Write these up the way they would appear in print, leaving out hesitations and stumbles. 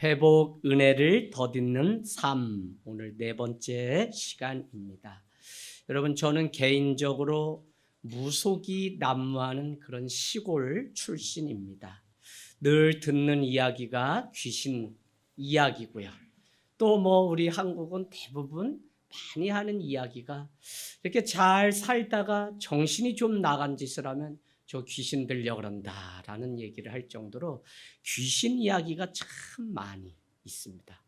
회복 은혜를 더듬는 삶, 오늘 네 번째 시간입니다. 여러분, 저는 개인적으로 무속이 난무하는 그런 시골 출신입니다. 늘 듣는 이야기가 귀신 이야기고요. 또 우리 한국은 대부분 많이 하는 이야기가 이렇게 잘 살다가 정신이 좀 나간 짓을 하면 저 귀신 들려 그런다라는 얘기를 할 정도로 귀신 이야기가 참 많이 있습니다.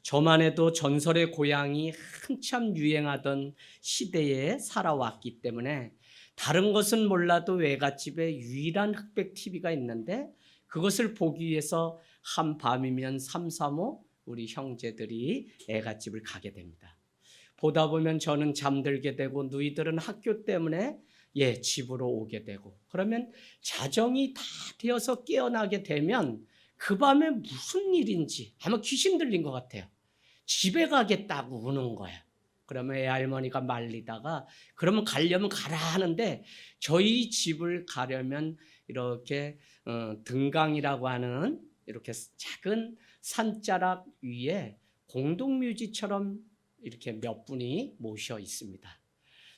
저만 해도 전설의 고향이 한참 유행하던 시대에 살아왔기 때문에 다른 것은 몰라도 외갓집에 유일한 흑백 TV가 있는데 그것을 보기 위해서 한밤이면 삼삼오 우리 형제들이 애갓집을 가게 됩니다. 보다 보면 저는 잠들게 되고 누이들은 학교 때문에 집으로 오게 되고, 그러면 자정이 다 되어서 깨어나게 되면 그 밤에 무슨 일인지 아마 귀신 들린 것 같아요. 집에 가겠다고 우는 거예요. 그러면 애할머니가 말리다가 그러면 가려면 가라 하는데, 저희 집을 가려면 이렇게 등강이라고 하는 이렇게 작은 산자락 위에 공동묘지처럼 이렇게 몇 분이 모셔 있습니다.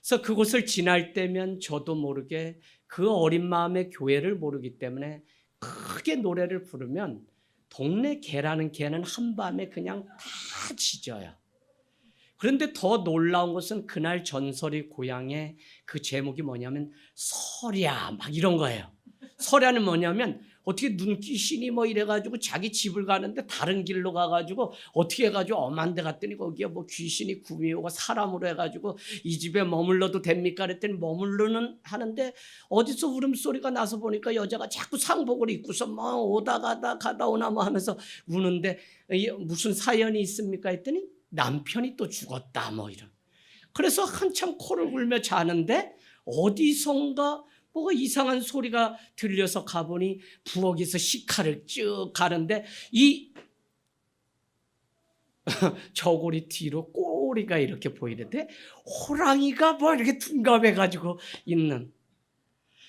그래서 그곳을 지날 때면 저도 모르게 그 어린 마음의 교회를 모르기 때문에 크게 노래를 부르면 동네 개라는 개는 한밤에 그냥 다 짖어요. 그런데 더 놀라운 것은 그날 전설의 고향의 그 제목이 뭐냐면 설야 막 이런 거예요. 설야는 뭐냐면 어떻게 눈귀신이 이래가지고 자기 집을 가는데 다른 길로 가가지고 어떻게 해가지고 엄한 데 갔더니 거기에 귀신이 구미 오고 사람으로 해가지고 이 집에 머물러도 됩니까? 그랬더니 머물러는 하는데 어디서 울음소리가 나서 보니까 여자가 자꾸 상복을 입고서 오다 가다 오나 하면서 우는데 무슨 사연이 있습니까? 했더니 남편이 또 죽었다 이런. 그래서 한참 코를 골며 자는데 어디선가 뭐가 이상한 소리가 들려서 가보니 부엌에서 식칼을 쭉 가는데 이 저고리 뒤로 꼬리가 이렇게 보이는데 호랑이가 이렇게 둔갑해가지고 있는.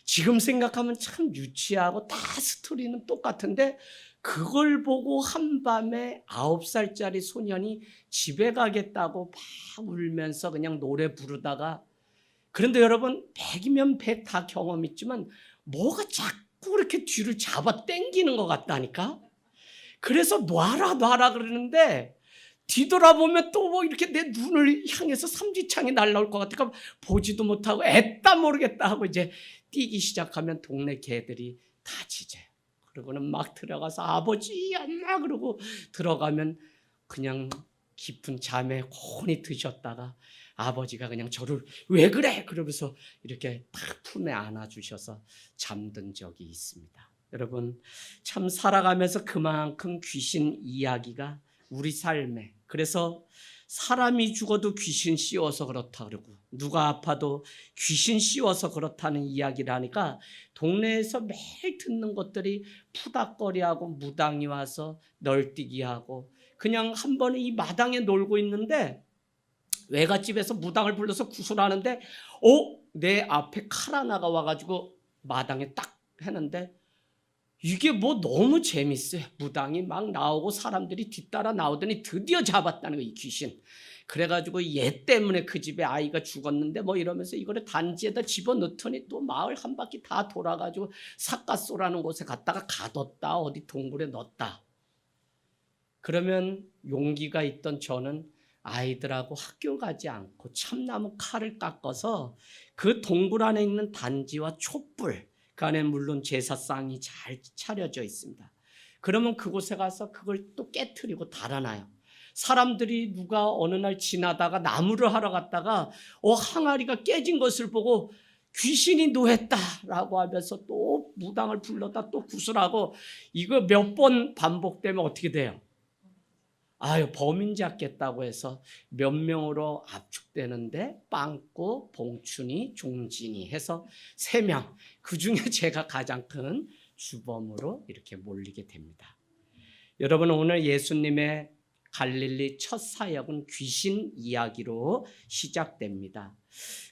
지금 생각하면 참 유치하고 다 스토리는 똑같은데 그걸 보고 한밤에 9살짜리 소년이 집에 가겠다고 막 울면서 그냥 노래 부르다가, 그런데 여러분 100이면 100 다 경험 있지만 뭐가 자꾸 이렇게 뒤를 잡아 당기는 것 같다니까. 그래서 놔라 그러는데 뒤돌아보면 또 이렇게 내 눈을 향해서 삼지창이 날라올 것 같으니까 보지도 못하고 애따 모르겠다 하고 이제 뛰기 시작하면 동네 개들이 다 짖어요. 그러고는 막 들어가서 아버지 엄마 그러고 들어가면 그냥 깊은 잠에 곤히 드셨다가 아버지가 그냥 저를 왜 그래 그러면서 이렇게 딱 품에 안아주셔서 잠든 적이 있습니다. 여러분, 참 살아가면서 그만큼 귀신 이야기가 우리 삶에, 그래서 사람이 죽어도 귀신 씌워서 그렇다 그러고 누가 아파도 귀신 씌워서 그렇다는 이야기를 하니까 동네에서 매일 듣는 것들이 푸닥거리하고 무당이 와서 널뛰기 하고, 그냥 한 번에 이 마당에 놀고 있는데 외갓집에서 무당을 불러서 구슬하는데 내 앞에 칼 하나가 와가지고 마당에 딱 했는데 이게 너무 재밌어요. 무당이 막 나오고 사람들이 뒤따라 나오더니 드디어 잡았다는 거예요, 이 귀신. 그래가지고 얘 때문에 그 집에 아이가 죽었는데 이러면서 이거를 단지에다 집어넣더니 또 마을 한 바퀴 다 돌아가지고 삿갓소라는 곳에 갔다가 가뒀다, 어디 동굴에 넣었다. 그러면 용기가 있던 저는 아이들하고 학교 가지 않고 참나무 칼을 깎아서 그 동굴 안에 있는 단지와 촛불, 그 안에 물론 제사상이 잘 차려져 있습니다. 그러면 그곳에 가서 그걸 또 깨트리고 달아놔요. 사람들이 누가 어느 날 지나다가 나무를 하러 갔다가 항아리가 깨진 것을 보고 귀신이 노했다라고 하면서 또 무당을 불러다 또 구슬하고, 이거 몇 번 반복되면 어떻게 돼요? 범인 잡겠다고 해서 몇 명으로 압축되는데 빵꾸, 봉춘이, 종진이 해서 3명, 그중에 제가 가장 큰 주범으로 이렇게 몰리게 됩니다. 여러분, 오늘 예수님의 갈릴리 첫 사역은 귀신 이야기로 시작됩니다.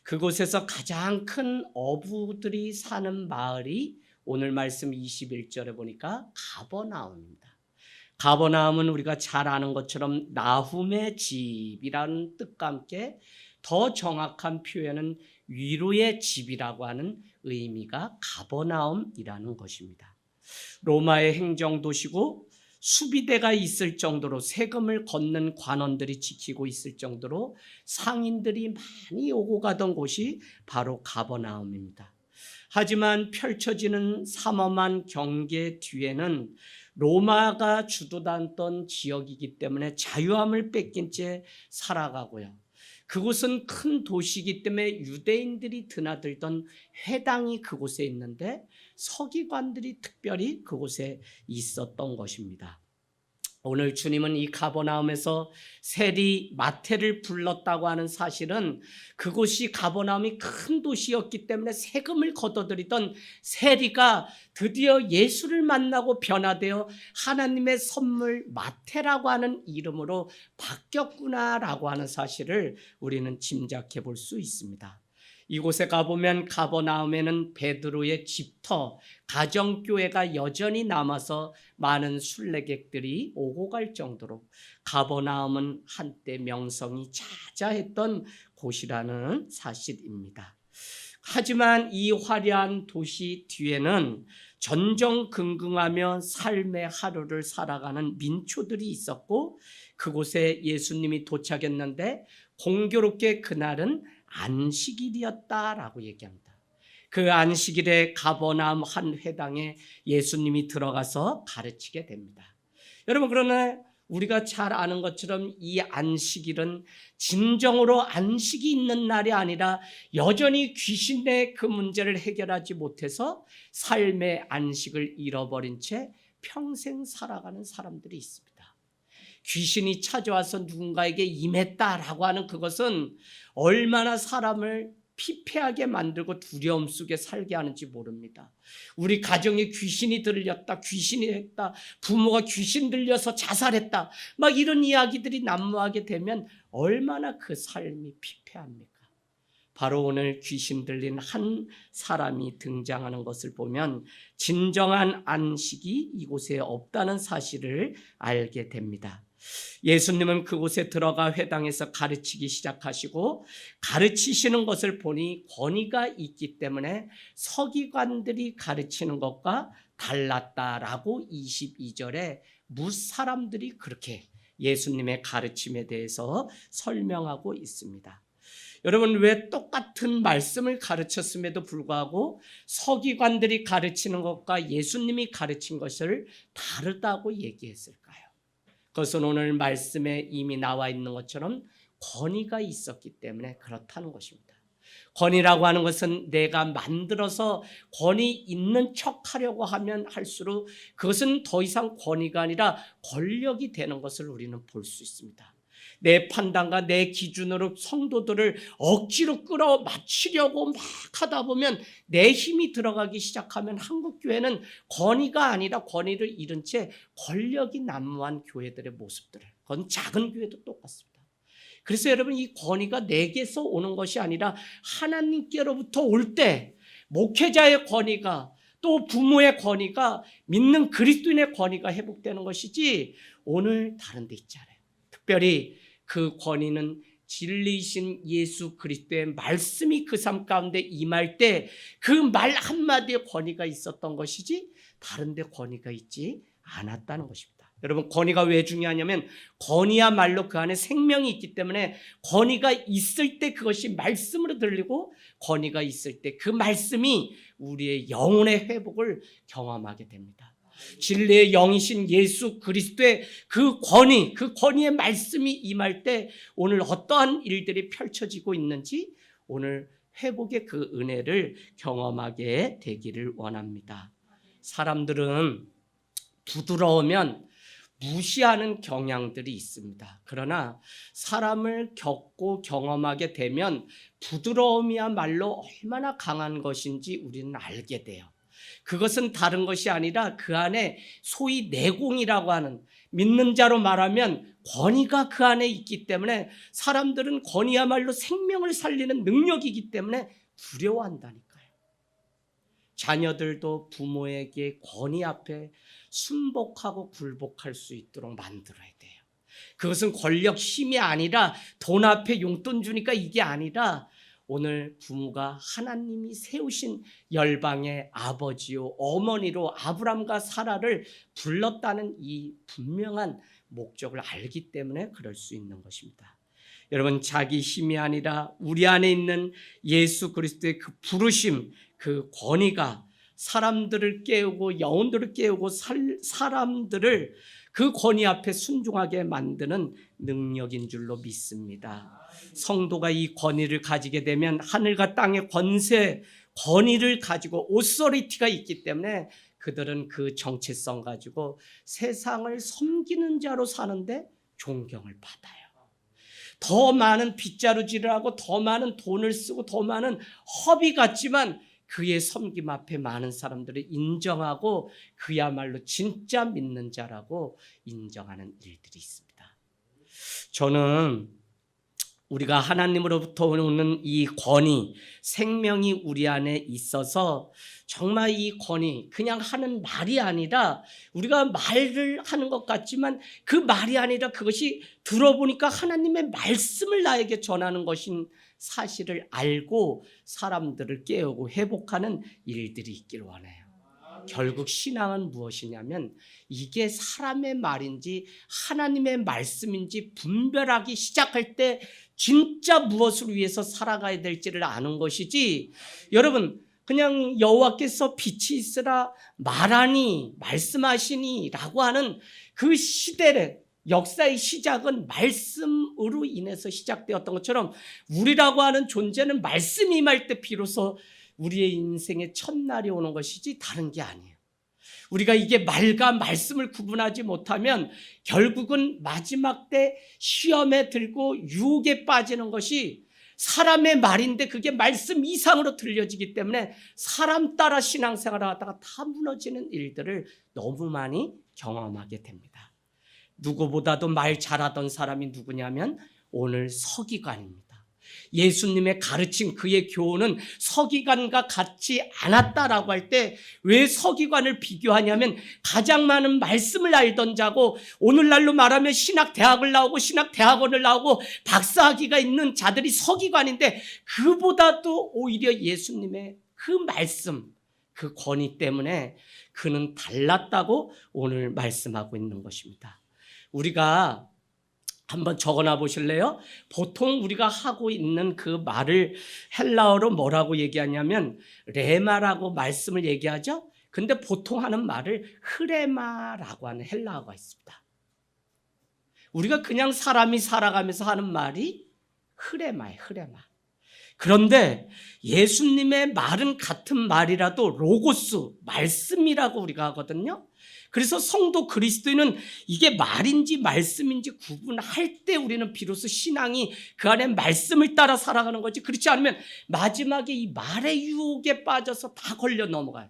그곳에서 가장 큰 어부들이 사는 마을이 오늘 말씀 21절에 보니까 가버나움입니다. 가버나움은 우리가 잘 아는 것처럼 나훔의 집이라는 뜻과 함께 더 정확한 표현은 위로의 집이라고 하는 의미가 가버나움이라는 것입니다. 로마의 행정도시고 수비대가 있을 정도로 세금을 걷는 관원들이 지키고 있을 정도로 상인들이 많이 오고 가던 곳이 바로 가버나움입니다. 하지만 펼쳐지는 삼엄한 경계 뒤에는 로마가 주도했던 지역이기 때문에 자유함을 뺏긴 채 살아가고요. 그곳은 큰 도시이기 때문에 유대인들이 드나들던 회당이 그곳에 있는데 서기관들이 특별히 그곳에 있었던 것입니다. 오늘 주님은 이 가버나움에서 세리 마태를 불렀다고 하는 사실은 그곳이 가버나움이 큰 도시였기 때문에 세금을 걷어들이던 세리가 드디어 예수를 만나고 변화되어 하나님의 선물 마태라고 하는 이름으로 바뀌었구나라고 하는 사실을 우리는 짐작해 볼 수 있습니다. 이곳에 가보면 가버나움에는 베드로의 집터, 가정교회가 여전히 남아서 많은 순례객들이 오고 갈 정도로 가버나움은 한때 명성이 자자했던 곳이라는 사실입니다. 하지만 이 화려한 도시 뒤에는 전전긍긍하며 삶의 하루를 살아가는 민초들이 있었고 그곳에 예수님이 도착했는데 공교롭게 그날은 안식일이었다라고 얘기합니다. 그 안식일에 가버나움 한 회당에 예수님이 들어가서 가르치게 됩니다. 여러분, 그러나 우리가 잘 아는 것처럼 이 안식일은 진정으로 안식이 있는 날이 아니라 여전히 귀신의 그 문제를 해결하지 못해서 삶의 안식을 잃어버린 채 평생 살아가는 사람들이 있습니다. 귀신이 찾아와서 누군가에게 임했다라고 하는 그것은 얼마나 사람을 피폐하게 만들고 두려움 속에 살게 하는지 모릅니다. 우리 가정에 귀신이 들렸다, 귀신이 했다, 부모가 귀신 들려서 자살했다, 막 이런 이야기들이 난무하게 되면 얼마나 그 삶이 피폐합니까? 바로 오늘 귀신 들린 한 사람이 등장하는 것을 보면 진정한 안식이 이곳에 없다는 사실을 알게 됩니다. 예수님은 그곳에 들어가 회당에서 가르치기 시작하시고 가르치시는 것을 보니 권위가 있기 때문에 서기관들이 가르치는 것과 달랐다라고 22절에 무사람들이 그렇게 예수님의 가르침에 대해서 설명하고 있습니다. 여러분, 왜 똑같은 말씀을 가르쳤음에도 불구하고 서기관들이 가르치는 것과 예수님이 가르친 것을 다르다고 얘기했을까요? 그것은 오늘 말씀에 이미 나와 있는 것처럼 권위가 있었기 때문에 그렇다는 것입니다. 권위라고 하는 것은 내가 만들어서 권위 있는 척하려고 하면 할수록 그것은 더 이상 권위가 아니라 권력이 되는 것을 우리는 볼 수 있습니다. 내 판단과 내 기준으로 성도들을 억지로 끌어맞추려고 막 하다 보면 내 힘이 들어가기 시작하면 한국교회는 권위가 아니라 권위를 잃은 채 권력이 난무한 교회들의 모습들을, 그건 작은 교회도 똑같습니다. 그래서 여러분, 이 권위가 내게서 오는 것이 아니라 하나님께로부터 올 때 목회자의 권위가, 또 부모의 권위가, 믿는 그리스도인의 권위가 회복되는 것이지 오늘 다른 데 있지 않아요. 특별히 그 권위는 진리이신 예수 그리스도의 말씀이 그 삶 가운데 임할 때 그 말 한마디에 권위가 있었던 것이지 다른 데 권위가 있지 않았다는 것입니다. 여러분, 권위가 왜 중요하냐면 권위야말로 그 안에 생명이 있기 때문에 권위가 있을 때 그것이 말씀으로 들리고 권위가 있을 때 그 말씀이 우리의 영혼의 회복을 경험하게 됩니다. 진리의 영이신 예수 그리스도의 그 권위의 말씀이 임할 때 오늘 어떠한 일들이 펼쳐지고 있는지 오늘 회복의 그 은혜를 경험하게 되기를 원합니다. 사람들은 부드러우면 무시하는 경향들이 있습니다. 그러나 사람을 겪고 경험하게 되면 부드러움이야말로 얼마나 강한 것인지 우리는 알게 돼요. 그것은 다른 것이 아니라 그 안에 소위 내공이라고 하는, 믿는 자로 말하면 권위가 그 안에 있기 때문에 사람들은 권위야말로 생명을 살리는 능력이기 때문에 두려워한다니까요. 자녀들도 부모에게 권위 앞에 순복하고 굴복할 수 있도록 만들어야 돼요. 그것은 권력, 힘이 아니라 돈 앞에 용돈 주니까 이게 아니라 오늘 부모가 하나님이 세우신 열방의 아버지요 어머니로 아브람과 사라를 불렀다는 이 분명한 목적을 알기 때문에 그럴 수 있는 것입니다. 여러분, 자기 힘이 아니라 우리 안에 있는 예수 그리스도의 그 부르심, 그 권위가 사람들을 깨우고 영혼들을 깨우고 사람들을 그 권위 앞에 순종하게 만드는 능력인 줄로 믿습니다. 성도가 이 권위를 가지게 되면 하늘과 땅의 권위를 가지고 오소리티가 있기 때문에 그들은 그 정체성 가지고 세상을 섬기는 자로 사는데 존경을 받아요. 더 많은 빗자루질을 하고 더 많은 돈을 쓰고 더 많은 허비 같지만 그의 섬김 앞에 많은 사람들을 인정하고 그야말로 진짜 믿는 자라고 인정하는 일들이 있습니다. 저는 우리가 하나님으로부터 오는 이 권위, 생명이 우리 안에 있어서 정말 이 권위 그냥 하는 말이 아니라 우리가 말을 하는 것 같지만 그 말이 아니라 그것이 들어보니까 하나님의 말씀을 나에게 전하는 것인 사실을 알고 사람들을 깨우고 회복하는 일들이 있기를 원해요. 결국 신앙은 무엇이냐면 이게 사람의 말인지 하나님의 말씀인지 분별하기 시작할 때 진짜 무엇을 위해서 살아가야 될지를 아는 것이지, 여러분 그냥 여호와께서 빛이 있으라 말하니 말씀하시니 라고 하는 그 시대의 역사의 시작은 말씀으로 인해서 시작되었던 것처럼 우리라고 하는 존재는 말씀이 임할 때 비로소 우리의 인생의 첫날이 오는 것이지 다른 게 아니에요. 우리가 이게 말과 말씀을 구분하지 못하면 결국은 마지막 때 시험에 들고 유혹에 빠지는 것이 사람의 말인데 그게 말씀 이상으로 들려지기 때문에 사람 따라 신앙생활을 하다가 다 무너지는 일들을 너무 많이 경험하게 됩니다. 누구보다도 말 잘하던 사람이 누구냐면 오늘 서기관입니다. 예수님의 가르침 그의 교훈은 서기관과 같지 않았다라고 할 때 왜 서기관을 비교하냐면 가장 많은 말씀을 알던 자고 오늘날로 말하면 신학대학을 나오고 신학대학원을 나오고 박사학위가 있는 자들이 서기관인데 그보다도 오히려 예수님의 그 말씀 그 권위 때문에 그는 달랐다고 오늘 말씀하고 있는 것입니다. 우리가 한번 적어놔 보실래요? 보통 우리가 하고 있는 그 말을 헬라어로 뭐라고 얘기하냐면 레마라고 말씀을 얘기하죠. 근데 보통 하는 말을 흐레마라고 하는 헬라어가 있습니다. 우리가 그냥 사람이 살아가면서 하는 말이 흐레마예요. 흐레마. 그런데 예수님의 말은 같은 말이라도 로고스, 말씀이라고 우리가 하거든요. 그래서 성도 그리스도인은 이게 말인지 말씀인지 구분할 때 우리는 비로소 신앙이 그 안에 말씀을 따라 살아가는 거지, 그렇지 않으면 마지막에 이 말의 유혹에 빠져서 다 걸려 넘어가요.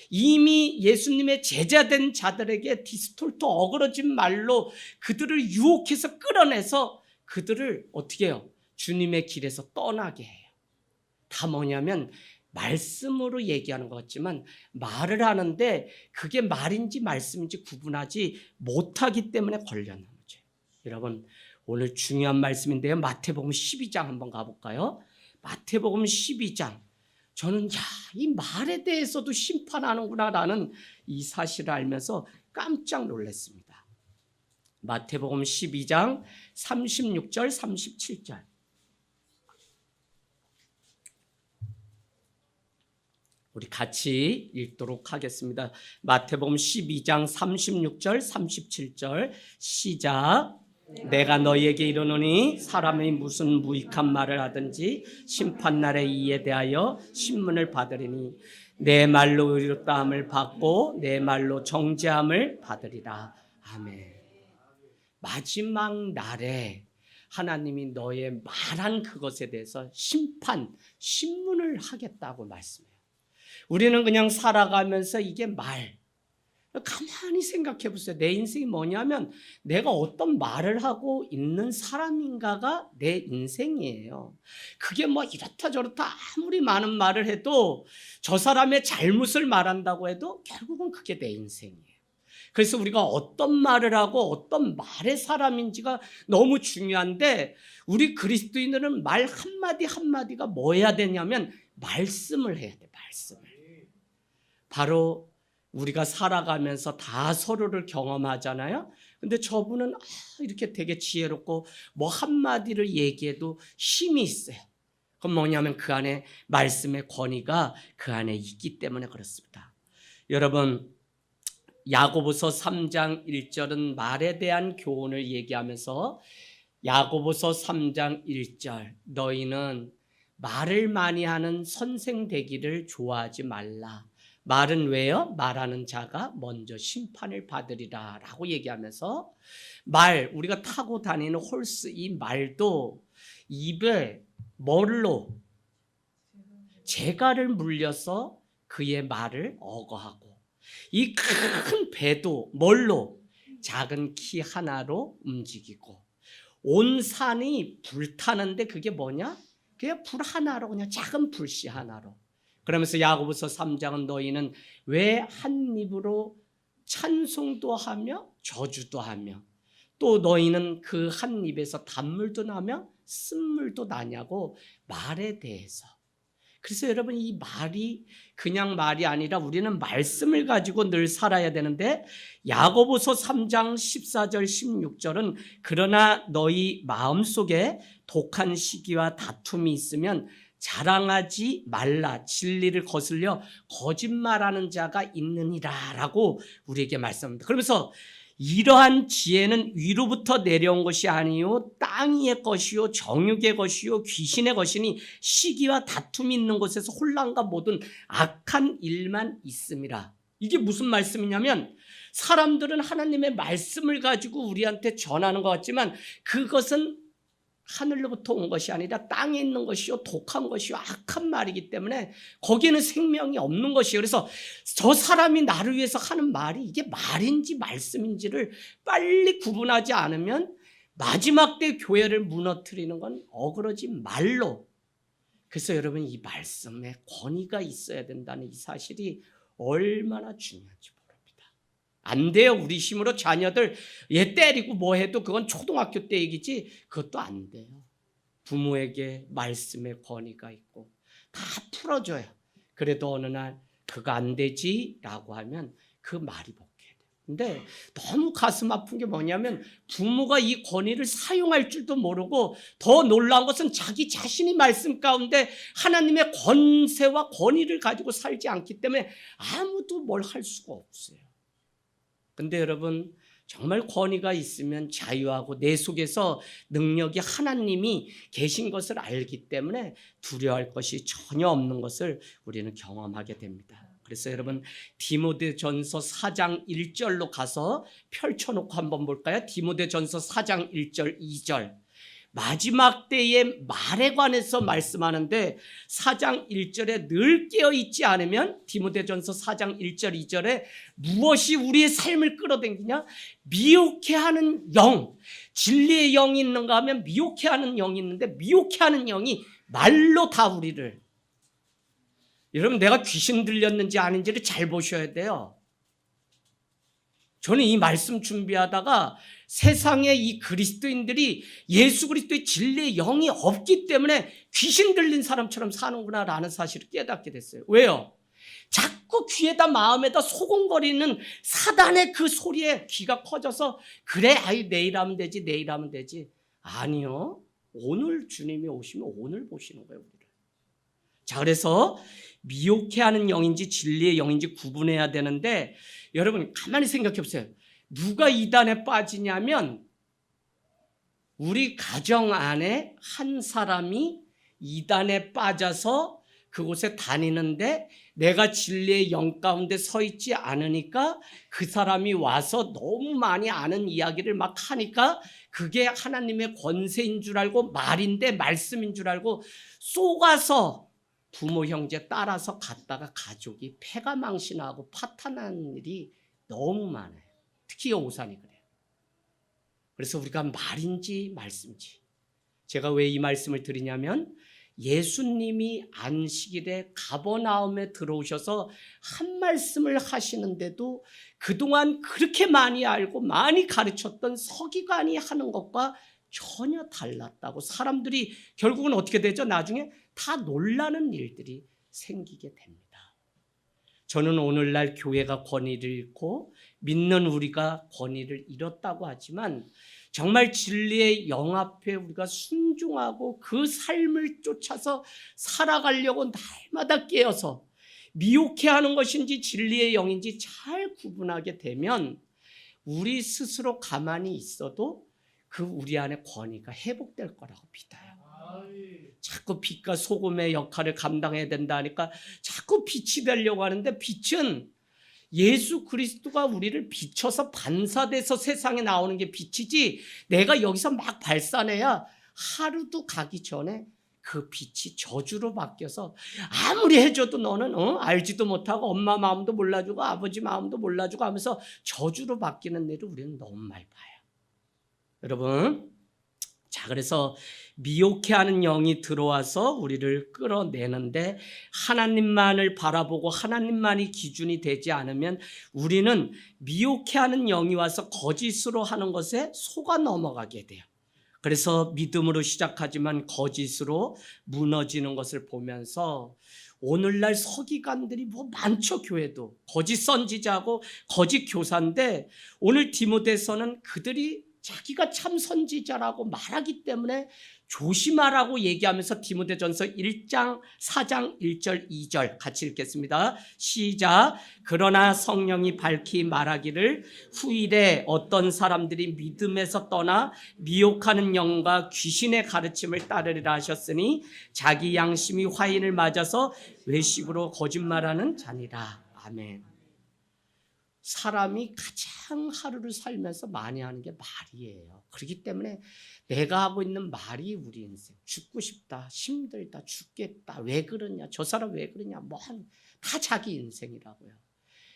이미 예수님의 제자된 자들에게 디스톨트 어그러진 말로 그들을 유혹해서 끌어내서 그들을 어떻게 해요? 주님의 길에서 떠나게 해요. 다 뭐냐면 말씀으로 얘기하는 것 같지만 말을 하는데 그게 말인지 말씀인지 구분하지 못하기 때문에 걸려는 거죠. 여러분 오늘 중요한 말씀인데요. 마태복음 12장 한번 가볼까요? 마태복음 12장. 저는 이 말에 대해서도 심판하는구나라는 이 사실을 알면서 깜짝 놀랐습니다. 마태복음 12장 36절 37절. 우리 같이 읽도록 하겠습니다. 마태복음 12장 36절 37절 시작. 내가 너희에게 이르노니 사람이 무슨 무익한 말을 하든지 심판날에 이에 대하여 신문을 받으리니 내 말로 의롭다함을 받고 내 말로 정죄함을 받으리라. 아멘. 마지막 날에 하나님이 너의 말한 그것에 대해서 신문을 하겠다고 말씀해요. 우리는 그냥 살아가면서 이게 말, 가만히 생각해 보세요. 내 인생이 뭐냐면 내가 어떤 말을 하고 있는 사람인가가 내 인생이에요. 그게 뭐 이렇다 저렇다 아무리 많은 말을 해도 저 사람의 잘못을 말한다고 해도 결국은 그게 내 인생이에요. 그래서 우리가 어떤 말을 하고 어떤 말의 사람인지가 너무 중요한데, 우리 그리스도인들은 말 한마디 한마디가 뭐 해야 되냐면 말씀을 해야 돼. 말씀을. 바로 우리가 살아가면서 다 서로를 경험하잖아요. 근데 저분은 이렇게 되게 지혜롭고 뭐 한마디를 얘기해도 힘이 있어요. 그건 뭐냐면 그 안에 말씀의 권위가 그 안에 있기 때문에 그렇습니다. 여러분, 야고보서 3장 1절은 말에 대한 교훈을 얘기하면서 야고보서 3장 1절, 너희는 말을 많이 하는 선생 되기를 좋아하지 말라. 말은 왜요? 말하는 자가 먼저 심판을 받으리라 라고 얘기하면서, 말, 우리가 타고 다니는 홀스, 이 말도 입에 뭘로? 재갈을 물려서 그의 말을 어거하고, 이 큰 배도 뭘로? 작은 키 하나로 움직이고, 온 산이 불타는데 그게 뭐냐? 그냥 불 하나로, 그냥 작은 불씨 하나로. 그러면서 야고보서 3장은 너희는 왜 한 입으로 찬송도 하며 저주도 하며 또 너희는 그 한 입에서 단물도 나며 쓴물도 나냐고 말에 대해서. 그래서 여러분, 이 말이 그냥 말이 아니라 우리는 말씀을 가지고 늘 살아야 되는데, 야고보서 3장 14절 16절은 그러나 너희 마음속에 독한 시기와 다툼이 있으면 자랑하지 말라. 진리를 거슬려 거짓말하는 자가 있느니라 라고 우리에게 말씀합니다. 그러면서 이러한 지혜는 위로부터 내려온 것이 아니요 땅 위의 것이요 정욕의 것이요 귀신의 것이니 시기와 다툼이 있는 곳에서 혼란과 모든 악한 일만 있음이라. 이게 무슨 말씀이냐면, 사람들은 하나님의 말씀을 가지고 우리한테 전하는 것 같지만 그것은 하늘로부터 온 것이 아니라 땅에 있는 것이요 독한 것이요 악한 말이기 때문에 거기에는 생명이 없는 것이에요. 그래서 저 사람이 나를 위해서 하는 말이 이게 말인지 말씀인지를 빨리 구분하지 않으면 마지막 때 교회를 무너뜨리는 건 어그러진 말로. 그래서 여러분, 이 말씀에 권위가 있어야 된다는 이 사실이 얼마나 중요한지 모릅니다. 안 돼요. 우리 힘으로 자녀들 얘 때리고 뭐 해도 그건 초등학교 때 얘기지 그것도 안 돼요. 부모에게 말씀의 권위가 있고 다 풀어줘요. 그래도 어느 날 그거 안 되지 라고 하면 그 말이 먹혀야 돼요. 근데 너무 가슴 아픈 게 뭐냐면, 부모가 이 권위를 사용할 줄도 모르고, 더 놀라운 것은 자기 자신이 말씀 가운데 하나님의 권세와 권위를 가지고 살지 않기 때문에 아무도 뭘 할 수가 없어요. 근데 여러분, 정말 권위가 있으면 자유하고 내 속에서 능력이 하나님이 계신 것을 알기 때문에 두려워할 것이 전혀 없는 것을 우리는 경험하게 됩니다. 그래서 여러분, 디모데전서 4장 1절로 가서 펼쳐놓고 한번 볼까요? 디모데전서 4장 1절 2절. 마지막 때의 말에 관해서 말씀하는데 4장 1절에 늘 깨어있지 않으면, 디모데전서 4장 1절 2절에 무엇이 우리의 삶을 끌어당기냐? 미혹해하는 영, 진리의 영이 있는가 하면 미혹해하는 영이 있는데, 미혹해하는 영이 말로 다 우리를. 여러분, 내가 귀신 들렸는지 아닌지를 잘 보셔야 돼요. 저는 이 말씀 준비하다가 세상에 이 그리스도인들이 예수 그리스도의 진리의 영이 없기 때문에 귀신 들린 사람처럼 사는구나라는 사실을 깨닫게 됐어요. 왜요? 자꾸 귀에다 마음에다 소곤거리는 사단의 그 소리에 귀가 커져서, 그래 아이 내일 하면 되지 내일 하면 되지. 아니요, 오늘 주님이 오시면 오늘 보시는 거예요, 우리를. 자, 그래서 미혹해하는 영인지 진리의 영인지 구분해야 되는데, 여러분 가만히 생각해 보세요. 누가 이단에 빠지냐면, 우리 가정 안에 한 사람이 이단에 빠져서 그곳에 다니는데 내가 진리의 영 가운데 서 있지 않으니까 그 사람이 와서 너무 많이 아는 이야기를 막 하니까 그게 하나님의 권세인 줄 알고, 말인데 말씀인 줄 알고 쏘가서 부모 형제 따라서 갔다가 가족이 패가 망신하고 파탄난 일이 너무 많아요. 특히 오산이 그래요. 그래서 우리가 말인지 말씀인지, 제가 왜 이 말씀을 드리냐면 예수님이 안식일에 가버나움에 들어오셔서 한 말씀을 하시는데도 그동안 그렇게 많이 알고 많이 가르쳤던 서기관이 하는 것과 전혀 달랐다고, 사람들이 결국은 어떻게 되죠? 나중에 다 놀라는 일들이 생기게 됩니다. 저는 오늘날 교회가 권위를 잃고 믿는 우리가 권위를 잃었다고 하지만 정말 진리의 영 앞에 우리가 순종하고 그 삶을 쫓아서 살아가려고 날마다 깨어서 미혹해하는 것인지 진리의 영인지 잘 구분하게 되면 우리 스스로 가만히 있어도 그 우리 안에 권위가 회복될 거라고 믿어요. 자꾸 빛과 소금의 역할을 감당해야 된다 하니까 자꾸 빛이 되려고 하는데, 빛은 예수 그리스도가 우리를 비춰서 반사돼서 세상에 나오는 게 빛이지, 내가 여기서 막 발산해야 하루도 가기 전에 그 빛이 저주로 바뀌어서 아무리 해줘도 너는 알지도 못하고 엄마 마음도 몰라주고 아버지 마음도 몰라주고 하면서 저주로 바뀌는 일을 우리는 너무 많이 봐요. 여러분, 자, 그래서 미혹해하는 영이 들어와서 우리를 끌어내는데 하나님만을 바라보고 하나님만이 기준이 되지 않으면 우리는 미혹해하는 영이 와서 거짓으로 하는 것에 속아 넘어가게 돼요. 그래서 믿음으로 시작하지만 거짓으로 무너지는 것을 보면서 오늘날 서기관들이 뭐 많죠. 교회도 거짓 선지자고 거짓 교사인데 오늘 디모데서는 그들이 자기가 참 선지자라고 말하기 때문에 조심하라고 얘기하면서 디모데전서 1장 4장 1절 2절 같이 읽겠습니다. 시작. 그러나 성령이 밝히 말하기를 후일에 어떤 사람들이 믿음에서 떠나 미혹하는 영과 귀신의 가르침을 따르리라 하셨으니 자기 양심이 화인을 맞아서 외식으로 거짓말하는 자니라. 아멘. 사람이 가장 하루를 살면서 많이 하는 게 말이에요. 그렇기 때문에 내가 하고 있는 말이 우리 인생, 죽고 싶다, 힘들다, 죽겠다, 왜 그러냐, 저 사람 왜 그러냐, 다 자기 인생이라고요.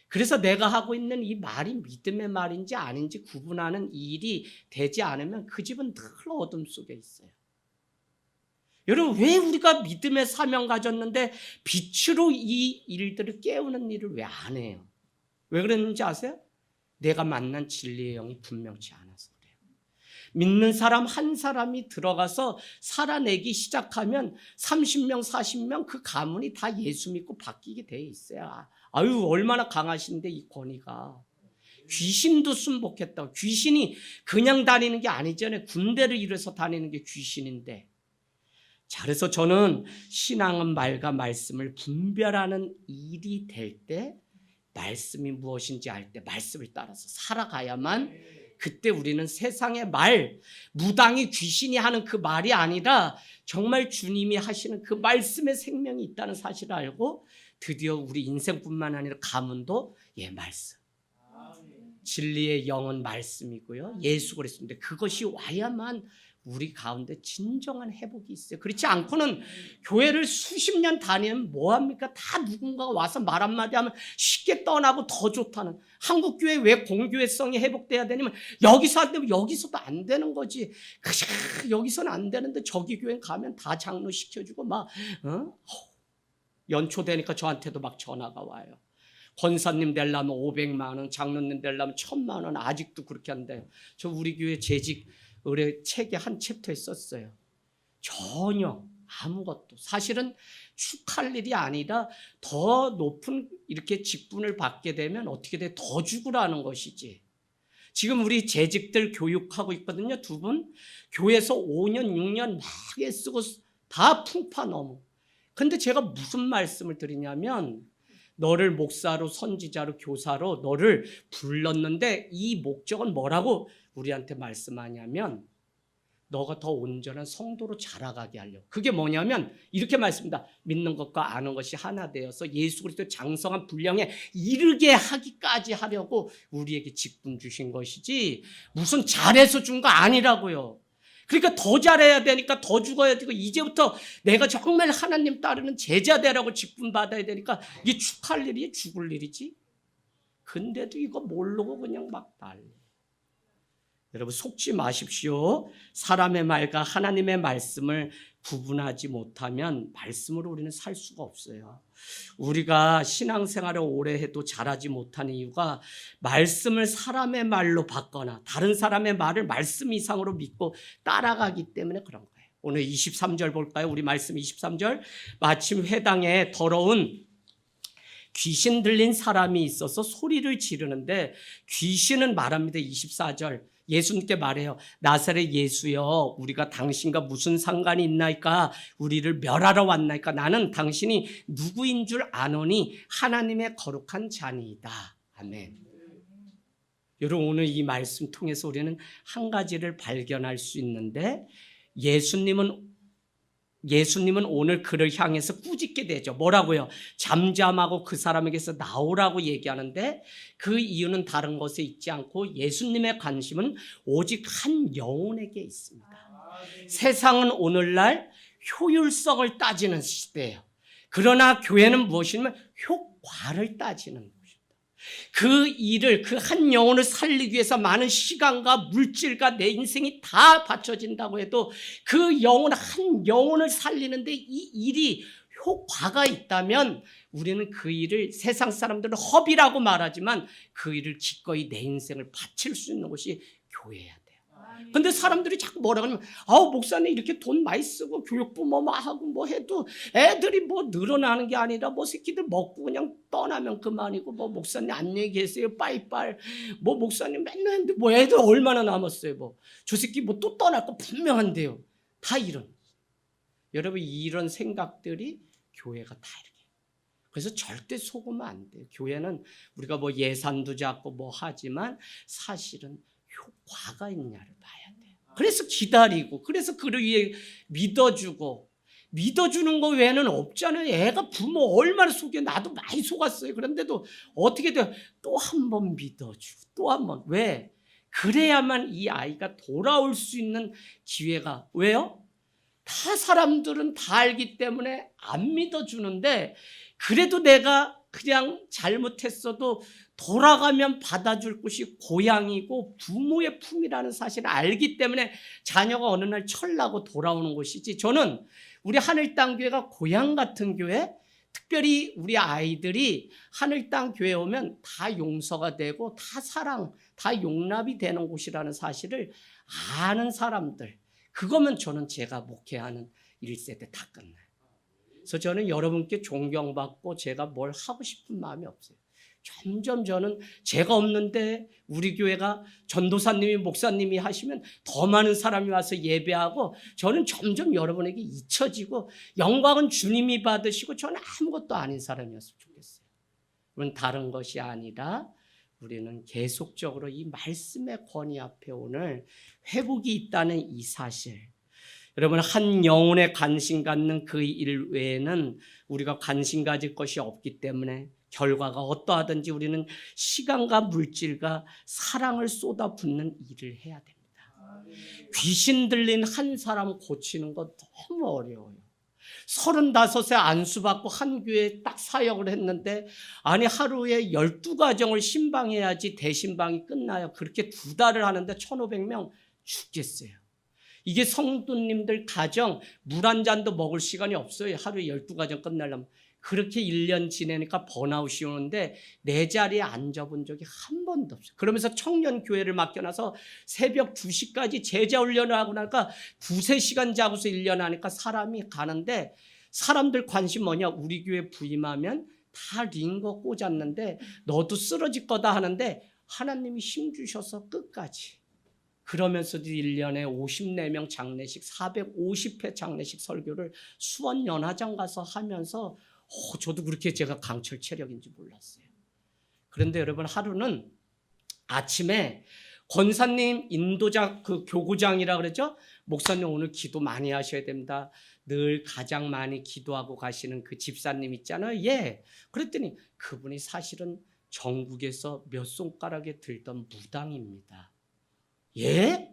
그래서 내가 하고 있는 이 말이 믿음의 말인지 아닌지 구분하는 일이 되지 않으면 그 집은 늘 어둠 속에 있어요. 여러분, 왜 우리가 믿음의 사명 가졌는데 빛으로 이 일들을 깨우는 일을 왜 안 해요? 왜 그랬는지 아세요? 내가 만난 진리의 영이 분명치 않아서 그래요. 믿는 사람 한 사람이 들어가서 살아내기 시작하면 30명, 40명 그 가문이 다 예수 믿고 바뀌게 돼 있어요. 아유, 얼마나 강하신데 이 권위가. 귀신도 순복했다고. 귀신이 그냥 다니는 게 아니잖아요. 군대를 이뤄서 다니는 게 귀신인데. 자, 그래서 저는 신앙은 말과 말씀을 분별하는 일이 될 때, 말씀이 무엇인지 알 때 말씀을 따라서 살아가야만 그때 우리는 세상의 말, 무당이 귀신이 하는 그 말이 아니라 정말 주님이 하시는 그 말씀의 생명이 있다는 사실을 알고 드디어 우리 인생뿐만 아니라 가문도 말씀. 진리의 영은 말씀이고요. 예수 그리스도인데 그것이 와야만 우리 가운데 진정한 회복이 있어요. 그렇지 않고는 교회를 수십 년 다니면 뭐합니까? 다 누군가가 와서 말 한마디 하면 쉽게 떠나고 더 좋다는. 한국교회 왜 공교회성이 회복돼야 되냐면 여기서 안 되면 여기서도 안 되는 거지. 여기서는 안 되는데 저기 교회 가면 다 장로 시켜주고 연초되니까 저한테도 막 전화가 와요. 권사님 되려면 500만 원, 장로님 되려면 1000만 원, 아직도 그렇게 한대요. 저 우리 교회 재직 의뢰 책에 한 챕터에 썼어요. 전혀 아무것도. 사실은 축할 일이 아니라 더 높은 이렇게 직분을 받게 되면 어떻게 돼? 더 죽으라는 것이지. 지금 우리 재직들 교육하고 있거든요. 두 분. 교회에서 5년, 6년 막 애쓰고 다 풍파 너무. 근데 제가 무슨 말씀을 드리냐면 너를 목사로, 선지자로, 교사로 너를 불렀는데 이 목적은 뭐라고 우리한테 말씀하냐면 너가 더 온전한 성도로 자라가게 하려고. 그게 뭐냐면 이렇게 말씀합니다. 믿는 것과 아는 것이 하나 되어서 예수 그리스도의 장성한 분량에 이르게 하기까지 하려고 우리에게 직분 주신 것이지 무슨 잘해서 준 거 아니라고요. 그러니까 더 잘해야 되니까 더 죽어야 되고 이제부터 내가 정말 하나님 따르는 제자 되라고 직분 받아야 되니까 이게 축할 일이 죽을 일이지. 근데도 이거 모르고 그냥 막 난리. 여러분 속지 마십시오. 사람의 말과 하나님의 말씀을 구분하지 못하면 말씀으로 우리는 살 수가 없어요. 우리가 신앙생활을 오래 해도 잘하지 못하는 이유가 말씀을 사람의 말로 받거나 다른 사람의 말을 말씀 이상으로 믿고 따라가기 때문에 그런 거예요. 오늘 23절 볼까요? 우리 말씀 23절. 마침 회당에 더러운 귀신 들린 사람이 있어서 소리를 지르는데 귀신은 말합니다. 24절. 예수님께 말해요. 나사렛 예수여, 우리가 당신과 무슨 상관이 있나이까? 우리를 멸하러 왔나이까? 나는 당신이 누구인 줄 아노니 하나님의 거룩한 자니이다. 아멘. 여러분 오늘 이 말씀 통해서 우리는 한 가지를 발견할 수 있는데 예수님은 오늘 그를 향해서 꾸짖게 되죠. 뭐라고요? 잠잠하고 그 사람에게서 나오라고 얘기하는데 그 이유는 다른 것에 있지 않고 예수님의 관심은 오직 한 영혼에게 있습니다. 세상은 오늘날 효율성을 따지는 시대예요. 그러나 교회는 무엇이냐면 효과를 따지는 것입니다. 그 일을 그 한 영혼을 살리기 위해서 많은 시간과 물질과 내 인생이 다 바쳐진다고 해도 그 영혼 한 영혼을 살리는데 이 일이 효과가 있다면 우리는 그 일을 세상 사람들은 허비라고 말하지만 그 일을 기꺼이 내 인생을 바칠 수 있는 것이 교회야 돼요. 근데 사람들이 자꾸 뭐라 그러면 목사님 이렇게 돈 많이 쓰고 교육부 뭐 하고 뭐 해도 애들이 뭐 늘어나는 게 아니라 뭐 새끼들 먹고 그냥 떠나면 그만이고 뭐 목사님 안녕히 계세요 빠이빠이 뭐 목사님 맨날 했는데 뭐 애들 얼마나 남았어요 뭐 저 새끼 뭐 또 떠날 거 분명한데요. 다 이런 여러분 이런 생각들이 교회가 다 이렇게 그래서 절대 속으면 안 돼요. 교회는 우리가 뭐 예산도 잡고 뭐 하지만 사실은 효과가 있냐를 봐야 돼요. 그래서 기다리고 그래서 그를 위해 믿어주고 믿어주는 거 외에는 없잖아요. 애가 부모 얼마나 속여 나도 많이 속았어요. 그런데도 어떻게 돼요? 또 한 번 믿어주고 또 한 번. 왜? 그래야만 이 아이가 돌아올 수 있는 기회가 왜요? 다 사람들은 다 알기 때문에 안 믿어주는데 그래도 내가 그냥 잘못했어도 돌아가면 받아줄 곳이 고향이고 부모의 품이라는 사실을 알기 때문에 자녀가 어느 날 철나고 돌아오는 것이지 저는 우리 하늘땅교회가 고향 같은 교회 특별히 우리 아이들이 하늘땅 교회 오면 다 용서가 되고 다 사랑, 다 용납이 되는 곳이라는 사실을 아는 사람들 그거면 저는 제가 목회하는 1세대 다 끝나요. 그래서 저는 여러분께 존경받고 제가 뭘 하고 싶은 마음이 없어요. 점점 저는 제가 없는데 우리 교회가 전도사님이 목사님이 하시면 더 많은 사람이 와서 예배하고 저는 점점 여러분에게 잊혀지고 영광은 주님이 받으시고 저는 아무것도 아닌 사람이었으면 좋겠어요. 그건 다른 것이 아니라 우리는 계속적으로 이 말씀의 권위 앞에 오늘 회복이 있다는 이 사실 여러분 한 영혼에 관심 갖는 그 일 외에는 우리가 관심 가질 것이 없기 때문에 결과가 어떠하든지 우리는 시간과 물질과 사랑을 쏟아붓는 일을 해야 됩니다. 귀신 들린 한 사람 고치는 거 너무 어려워요. 35세 안수받고 한 교회에 딱 사역을 했는데 아니 하루에 12가정을 신방해야지 대신방이 끝나요. 그렇게 2달을 하는데 1,500명 죽겠어요. 이게 성도님들 가정 물 한 잔도 먹을 시간이 없어요. 하루에 12가정 끝나려면. 그렇게 1년 지내니까 번아웃이 오는데 내 자리에 앉아본 적이 한 번도 없어요. 그러면서 청년교회를 맡겨놔서 새벽 2시까지 제자 훈련을 하고 나니까 2-3시간 자고서 1년 하니까 사람이 가는데 사람들 관심 뭐냐? 우리 교회 부임하면 다 링거 꽂았는데 너도 쓰러질 거다 하는데 하나님이 힘 주셔서 끝까지. 그러면서도 1년에 54명 장례식, 450회 장례식 설교를 수원 연화장 가서 하면서 저도 그렇게 제가 강철 체력인지 몰랐어요. 그런데 여러분 하루는 아침에 권사님 인도자 그 교구장이라 그러죠? 목사님 오늘 기도 많이 하셔야 됩니다. 늘 가장 많이 기도하고 가시는 그 집사님 있잖아요. 예. 그랬더니 그분이 사실은 전국에서 몇 손가락에 들던 무당입니다. 예?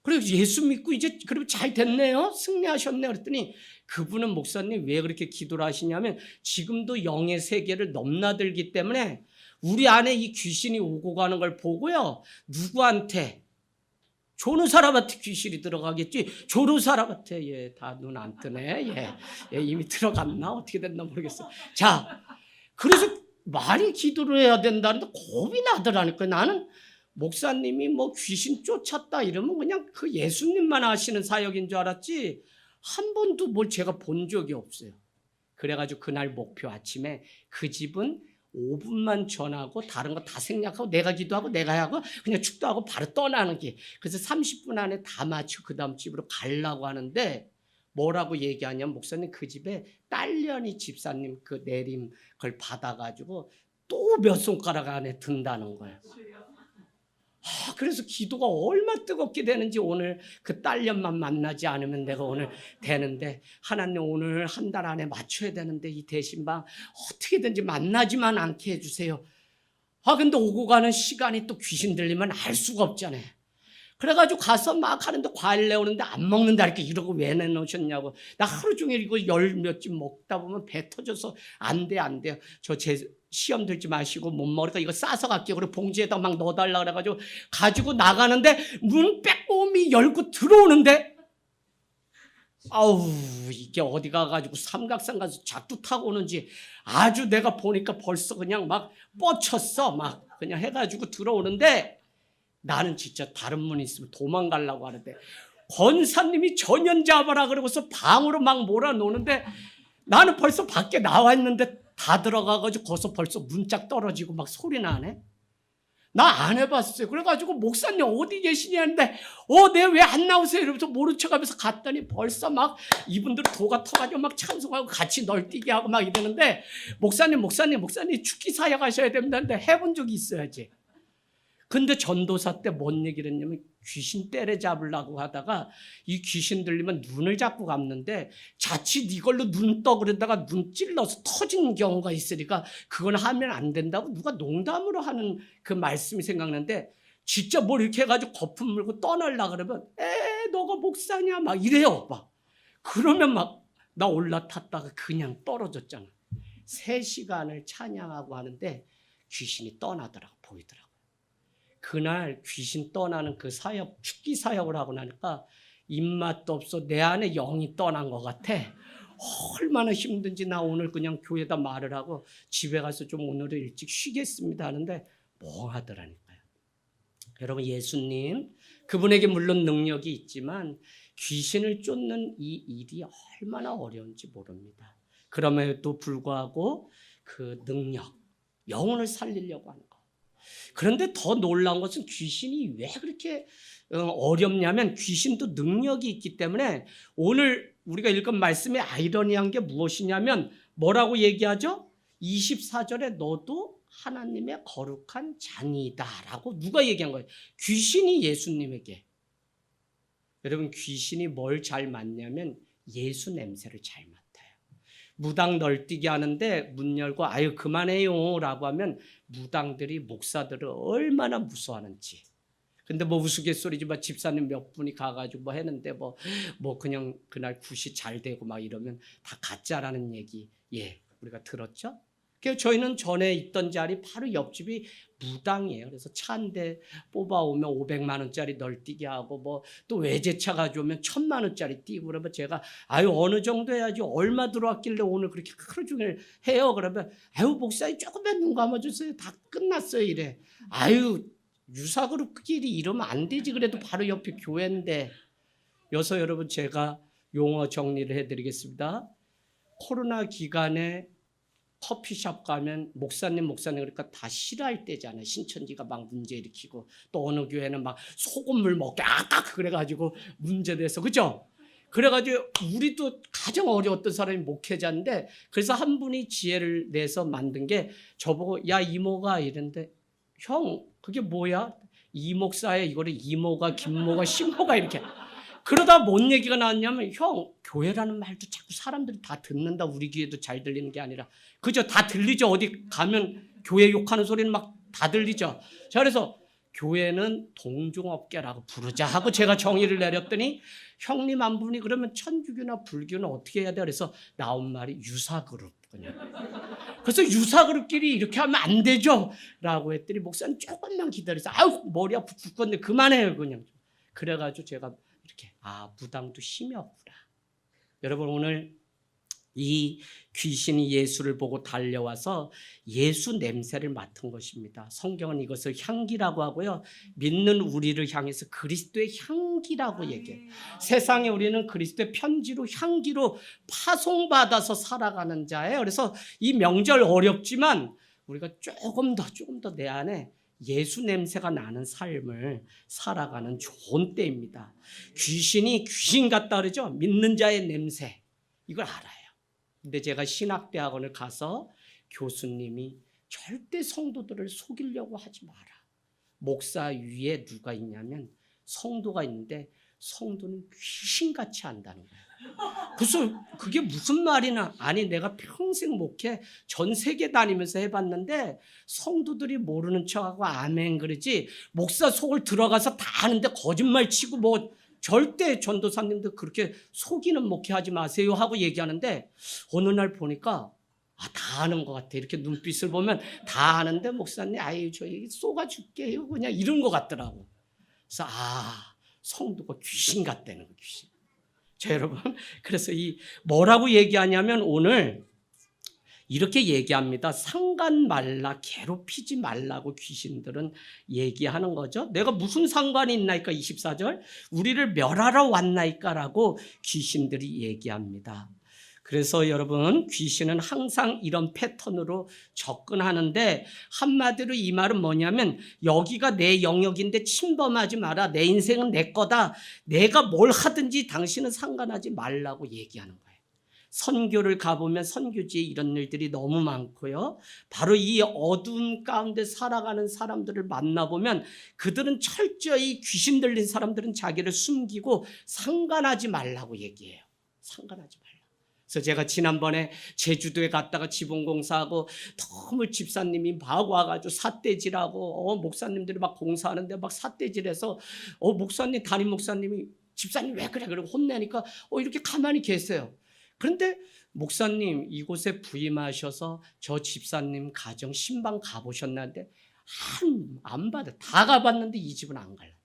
그래서 예수 믿고 이제 그럼 잘 됐네요. 승리하셨네요. 그랬더니 그분은 목사님 왜 그렇게 기도를 하시냐면 지금도 영의 세계를 넘나들기 때문에 우리 안에 이 귀신이 오고 가는 걸 보고요. 누구한테? 조는 사람한테 귀신이 들어가겠지. 조는 사람한테. 예, 다 눈 안 뜨네. 예, 이미 들어갔나? 어떻게 됐나 모르겠어요. 자, 그래서 많이 기도를 해야 된다는데 겁이 나더라니까. 나는 목사님이 뭐 귀신 쫓았다 이러면 그냥 그 예수님만 하시는 사역인 줄 알았지 한 번도 뭘 제가 본 적이 없어요. 그래가지고 그날 목표 아침에 그 집은 5분만 전하고 다른 거 다 생략하고 내가 기도하고 내가 하고 그냥 축도하고 바로 떠나는 게. 그래서 30분 안에 다 마치고 그 다음 집으로 가려고 하는데 뭐라고 얘기하냐면 목사님 그 집에 딸년이 집사님 그 내림 그걸 받아가지고 또 몇 손가락 안에 든다는 거예요. 그래서 기도가 얼마나 뜨겁게 되는지 오늘 그 딸년만 만나지 않으면 내가 오늘 되는데 하나님 오늘 한 달 안에 맞춰야 되는데 이 대신방 어떻게든지 만나지만 않게 해주세요. 근데 오고 가는 시간이 또 귀신 들리면 알 수가 없잖아요. 그래가지고 가서 막 하는데 과일 내오는데 안 먹는다 이렇게 이러고 왜 내놓으셨냐고. 나 하루 종일 이거 열 몇 집 먹다 보면 배 터져서 안 돼요. 저 제 시험 들지 마시고 못 먹으니까 이거 싸서 갈게요. 그리고 봉지에다 막 넣어달라 그래가지고 가지고 나가는데 문 빼꼼히 열고 들어오는데 아우 이게 어디 가가지고 삼각산 가서 작두 타고 오는지 아주 내가 보니까 벌써 그냥 막 뻗쳤어. 막 그냥 해가지고 들어오는데 나는 진짜 다른 문 있으면 도망가려고 하는데 권사님이 전연 잡아라 그러고서 방으로 막 몰아놓는데 나는 벌써 밖에 나와 있는데 다 들어가가지고 거기서 벌써 문짝 떨어지고 막 소리 나네. 나 안 해봤어요. 그래가지고 목사님 어디 계시냐는데 네 왜 안 나오세요? 이러면서 모른 척하면서 갔더니 벌써 막 이분들 도가 터가지고 막 찬송하고 같이 널뛰기 하고 막 이러는데 목사님 죽기 사역하셔야 된다는데 해본 적이 있어야지. 근데 전도사 때 뭔 얘기를 했냐면 귀신 때려잡으려고 하다가 이 귀신 들리면 눈을 잡고 감는데 자칫 이걸로 눈 떠 그러다가 눈 찔러서 터진 경우가 있으니까 그건 하면 안 된다고 누가 농담으로 하는 그 말씀이 생각나는데 진짜 뭘 이렇게 해가지고 거품 물고 떠나려고 그러면 너가 목사냐 막 이래요. 막 그러면 막 나 올라탔다가 그냥 떨어졌잖아. 3시간을 찬양하고 하는데 귀신이 떠나더라고 보이더라고. 그날 귀신 떠나는 그 사역, 축기 사역을 하고 나니까 입맛도 없어. 내 안에 영이 떠난 것 같아. 얼마나 힘든지 나 오늘 그냥 교회에다 말을 하고 집에 가서 좀 오늘은 일찍 쉬겠습니다 하는데 멍하더라니까요. 여러분 예수님 그분에게 물론 능력이 있지만 귀신을 쫓는 이 일이 얼마나 어려운지 모릅니다. 그럼에도 불구하고 그 능력, 영혼을 살리려고 하는 거. 그런데 더 놀라운 것은 귀신이 왜 그렇게 어렵냐면 귀신도 능력이 있기 때문에 오늘 우리가 읽은 말씀의 아이러니한 게 무엇이냐면 뭐라고 얘기하죠? 24절에 너도 하나님의 거룩한 자니이다 라고 누가 얘기한 거예요? 귀신이 예수님에게. 여러분 귀신이 뭘 잘 맡냐면 예수 냄새를 잘 맡아요. 무당 널뛰기 하는데 문 열고 아유 그만해요 라고 하면 무당들이 목사들을 얼마나 무서워하는지. 근데 뭐 우스갯소리지만 집사님 몇 분이 가가지고 뭐 했는데 뭐 그냥 그날 굿이 잘 되고 막 이러면 다 가짜라는 얘기 우리가 들었죠. 그래서 저희는 전에 있던 자리 바로 옆집이 무당이에요. 그래서 차 한 대 뽑아오면 500만 원짜리 널뛰기 하고 뭐 또 외제차 가져오면 1000만 원짜리 뛰고 그러면 제가 어느 정도 해야지 얼마 들어왔길래 오늘 그렇게 하루 종일 해요. 그러면 목사님 조금만 눈 감아주세요. 다 끝났어요 이래. 유사그룹끼리 이러면 안 되지. 그래도 바로 옆에 교회인데. 여기서 여러분 제가 용어 정리를 해드리겠습니다. 코로나 기간에 커피숍 가면 목사님 그러니까 다 싫어할 때잖아요. 신천지가 막 문제 일으키고 또 어느 교회는 막 소금물 먹게 그래가지고 문제돼서 그죠? 그래가지고 우리도 가장 어려웠던 사람이 목회자인데 그래서 한 분이 지혜를 내서 만든 게 저보고 야 이모가 이랬는데 형 그게 뭐야? 이 목사에 이거를 이모가 김모가 신모가 이렇게 그러다 뭔 얘기가 나왔냐면 형 교회라는 말도 자꾸 사람들이 다 듣는다. 우리 귀에도 잘 들리는 게 아니라 그죠? 다 들리죠. 어디 가면 교회 욕하는 소리는 막 다 들리죠. 자 그래서 교회는 동종업계라고 부르자 하고 제가 정의를 내렸더니 형님 한 분이 그러면 천주교나 불교는 어떻게 해야 돼? 그래서 나온 말이 유사그룹 그냥 그래서 유사그룹끼리 이렇게 하면 안 되죠 라고 했더니 목사님 조금만 기다려서 아우 머리 아프 죽겠네 그만해요 그냥. 그래가지고 제가 이렇게 무당도 힘이 없구나. 여러분 오늘 이 귀신이 예수를 보고 달려와서 예수 냄새를 맡은 것입니다. 성경은 이것을 향기라고 하고요. 믿는 우리를 향해서 그리스도의 향기라고 얘기해요. 세상에 우리는 그리스도의 편지로 향기로 파송받아서 살아가는 자예요. 그래서 이 명절 어렵지만 우리가 조금 더 내 안에 예수 냄새가 나는 삶을 살아가는 좋은 때입니다. 귀신이 귀신 같다 그러죠. 믿는 자의 냄새 이걸 알아요. 근데 제가 신학대학원을 가서 교수님이 절대 성도들을 속이려고 하지 마라. 목사 위에 누가 있냐면 성도가 있는데 성도는 귀신같이 안다는 거예요. 그래서 그게 무슨 말이나. 아니 내가 평생 목회 전 세계 다니면서 해봤는데 성도들이 모르는 척하고 아멘 그러지 목사 속을 들어가서 다 아는데 거짓말 치고 뭐 절대 전도사님들 그렇게 속이는 목회하지 마세요 하고 얘기하는데 어느 날 보니까 다 아는 것 같아. 이렇게 눈빛을 보면 다 아는데 목사님 아유 저희 쏘가줄게요 그냥 이런 것 같더라고. 그래서 성도가 귀신 같다는 거 귀신. 자 여러분 그래서 이 뭐라고 얘기하냐면 오늘 이렇게 얘기합니다. 상관 말라 괴롭히지 말라고 귀신들은 얘기하는 거죠. 내가 무슨 상관이 있나이까 24절 우리를 멸하러 왔나이까라고 귀신들이 얘기합니다. 그래서 여러분 귀신은 항상 이런 패턴으로 접근하는데 한마디로 이 말은 뭐냐면 여기가 내 영역인데 침범하지 마라. 내 인생은 내 거다. 내가 뭘 하든지 당신은 상관하지 말라고 얘기하는 거예요. 선교를 가보면 선교지에 이런 일들이 너무 많고요. 바로 이 어두운 가운데 살아가는 사람들을 만나보면 그들은 철저히 귀신 들린 사람들은 자기를 숨기고 상관하지 말라고 얘기해요. 상관하지 말라. 그래서 제가 지난번에 제주도에 갔다가 지붕공사하고 너무 집사님이 막 와가지고 삿대질하고 목사님들이 막 공사하는데 막 삿대질해서 목사님 담임 목사님이 집사님 왜 그래 그러고 혼내니까 이렇게 가만히 계세요. 그런데 목사님 이곳에 부임하셔서 저 집사님 가정 신방 가보셨는데 안 받아. 다 가봤는데 이 집은 안 갈래.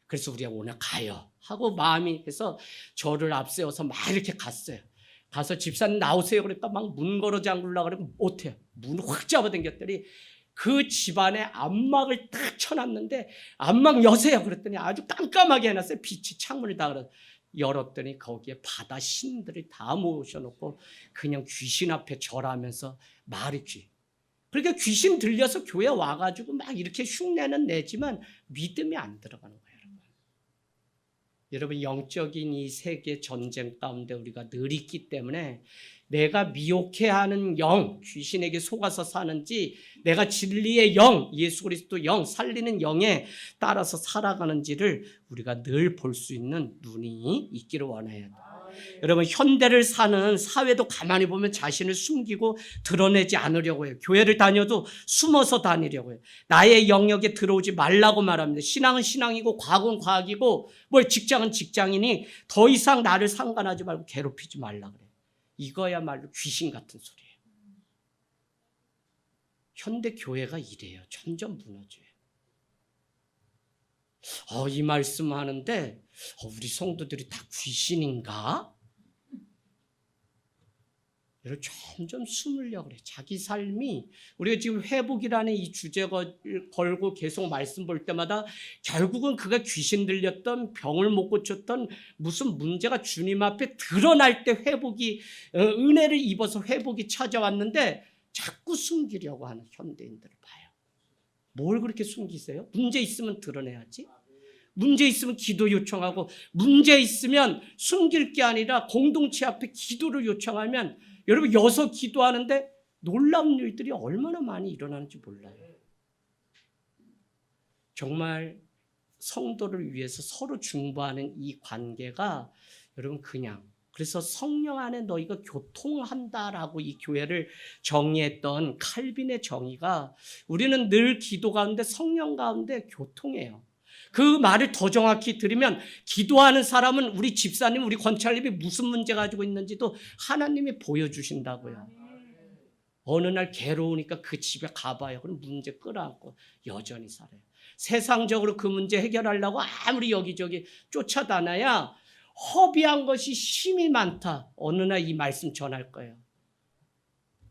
그래서 우리가 오늘 가요 하고 마음이 해서 저를 앞세워서 막 이렇게 갔어요. 가서 집사님 나오세요 그러니까 막 문 걸어 잠그려고 그러면 못해요. 문을 확 잡아당겼더니 그 집안에 안막을 딱 쳐놨는데 안막 여세요 그랬더니 아주 깜깜하게 해놨어요. 빛이 창문을 다 열었더니 거기에 바다 신들을 다 모셔놓고 그냥 귀신 앞에 절하면서 말이 귀. 그러니까 귀신 들려서 교회 와가지고 막 이렇게 흉내는 내지만 믿음이 안 들어가는 거예요. 여러분 영적인 이 세계 전쟁 가운데 우리가 늘 있기 때문에 내가 미혹해하는 영, 귀신에게 속아서 사는지 내가 진리의 영, 예수 그리스도 영, 살리는 영에 따라서 살아가는지를 우리가 늘 볼 수 있는 눈이 있기를 원해야 돼요. 여러분 현대를 사는 사회도 가만히 보면 자신을 숨기고 드러내지 않으려고 해요. 교회를 다녀도 숨어서 다니려고 해요. 나의 영역에 들어오지 말라고 말합니다. 신앙은 신앙이고 과학은 과학이고 직장은 직장이니 더 이상 나를 상관하지 말고 괴롭히지 말라 그래요. 이거야말로 귀신 같은 소리예요. 현대 교회가 이래요. 점점 무너져요. 이 말씀 하는데 우리 성도들이 다 귀신인가? 여러분 점점 숨으려고 그래. 자기 삶이 우리가 지금 회복이라는 이 주제를 걸고 계속 말씀 볼 때마다 결국은 그가 귀신 들렸던 병을 못 고쳤던 무슨 문제가 주님 앞에 드러날 때 회복이 은혜를 입어서 회복이 찾아왔는데 자꾸 숨기려고 하는 현대인들을 봐요. 뭘 그렇게 숨기세요? 문제 있으면 드러내야지. 문제 있으면 기도 요청하고 문제 있으면 숨길 게 아니라 공동체 앞에 기도를 요청하면 여러분 여서 기도하는데 놀라운 일들이 얼마나 많이 일어나는지 몰라요. 정말 성도를 위해서 서로 중보하는 이 관계가 여러분 그래서 성령 안에 너희가 교통한다라고 이 교회를 정의했던 칼빈의 정의가 우리는 늘 기도 가운데 성령 가운데 교통해요. 그 말을 더 정확히 들으면 기도하는 사람은 우리 집사님, 우리 권찰님이 무슨 문제 가지고 있는지도 하나님이 보여주신다고요. 어느 날 괴로우니까 그 집에 가봐요. 그럼 문제 끌어안고 여전히 살아요. 세상적으로 그 문제 해결하려고 아무리 여기저기 쫓아다녀야 허비한 것이 심이 많다. 어느 날 이 말씀 전할 거예요.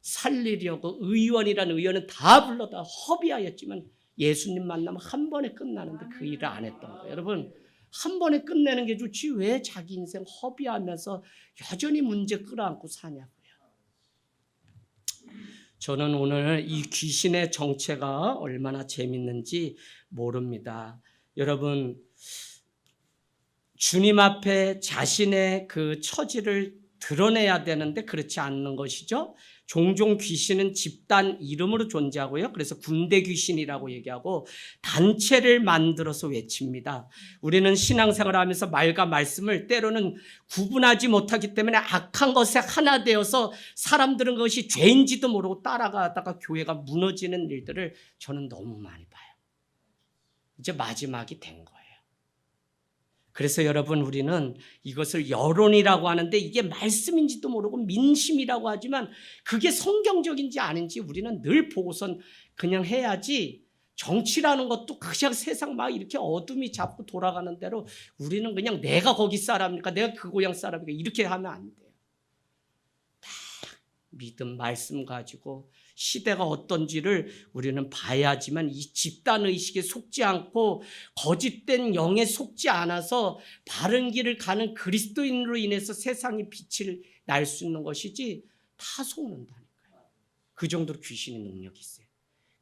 살리려고 의원이라는 의원은 다 불러다 허비하였지만 예수님 만나면 한 번에 끝나는데 그 일을 안 했던 거예요. 여러분, 한 번에 끝내는 게 좋지 왜 자기 인생 허비하면서 여전히 문제 끌어안고 사냐고요. 저는 오늘 이 귀신의 정체가 얼마나 재밌는지 모릅니다. 여러분, 주님 앞에 자신의 그 처지를 드러내야 되는데 그렇지 않는 것이죠. 종종 귀신은 집단 이름으로 존재하고요. 그래서 군대 귀신이라고 얘기하고 단체를 만들어서 외칩니다. 우리는 신앙생활을 하면서 말과 말씀을 때로는 구분하지 못하기 때문에 악한 것에 하나 되어서 사람들은 그것이 죄인지도 모르고 따라가다가 교회가 무너지는 일들을 저는 너무 많이 봐요. 이제 마지막이 된 거예요. 그래서 여러분, 우리는 이것을 여론이라고 하는데 이게 말씀인지도 모르고 민심이라고 하지만 그게 성경적인지 아닌지 우리는 늘 보고선 그냥 해야지, 정치라는 것도 그냥 세상 막 이렇게 어둠이 잡고 돌아가는 대로 우리는 그냥 내가 거기 사람이니까 내가 그 고향 사람이니까 이렇게 하면 안 돼요. 다 믿음 말씀 가지고 시대가 어떤지를 우리는 봐야지만 이 집단의식에 속지 않고 거짓된 영에 속지 않아서 바른 길을 가는 그리스도인으로 인해서 세상에 빛을 날 수 있는 것이지 다 속는다니까요. 그 정도로 귀신의 능력이 있어요.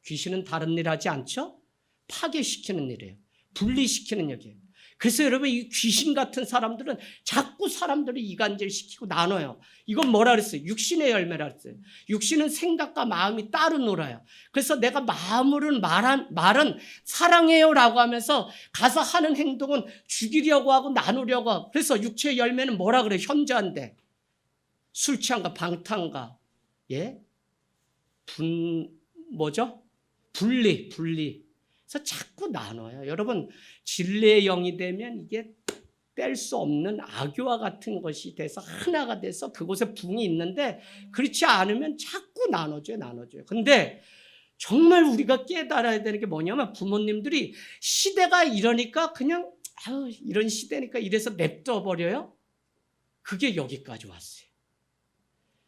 귀신은 다른 일 하지 않죠? 파괴시키는 일이에요. 분리시키는 일이에요. 그래서 여러분, 이 귀신 같은 사람들은 자꾸 사람들을 이간질시키고 나눠요. 이건 뭐라 그랬어요? 육신의 열매라 그랬어요. 육신은 생각과 마음이 따로 놀아요. 그래서 내가 마음으로는 말은 사랑해요라고 하면서 가서 하는 행동은 죽이려고 하고 나누려고 하고. 그래서 육체의 열매는 뭐라 그래요? 현저한데 술 취한가 방탕가, 예, 분리. 그래서 자꾸 나눠요. 여러분, 진리의 영이 되면 이게 뗄 수 없는 악교와 같은 것이 돼서 하나가 돼서 그곳에 붕이 있는데 그렇지 않으면 자꾸 나눠줘요. 근데 정말 우리가 깨달아야 되는 게 뭐냐면 부모님들이 시대가 이러니까 그냥 이런 시대니까 이래서 냅둬 버려요. 그게 여기까지 왔어요.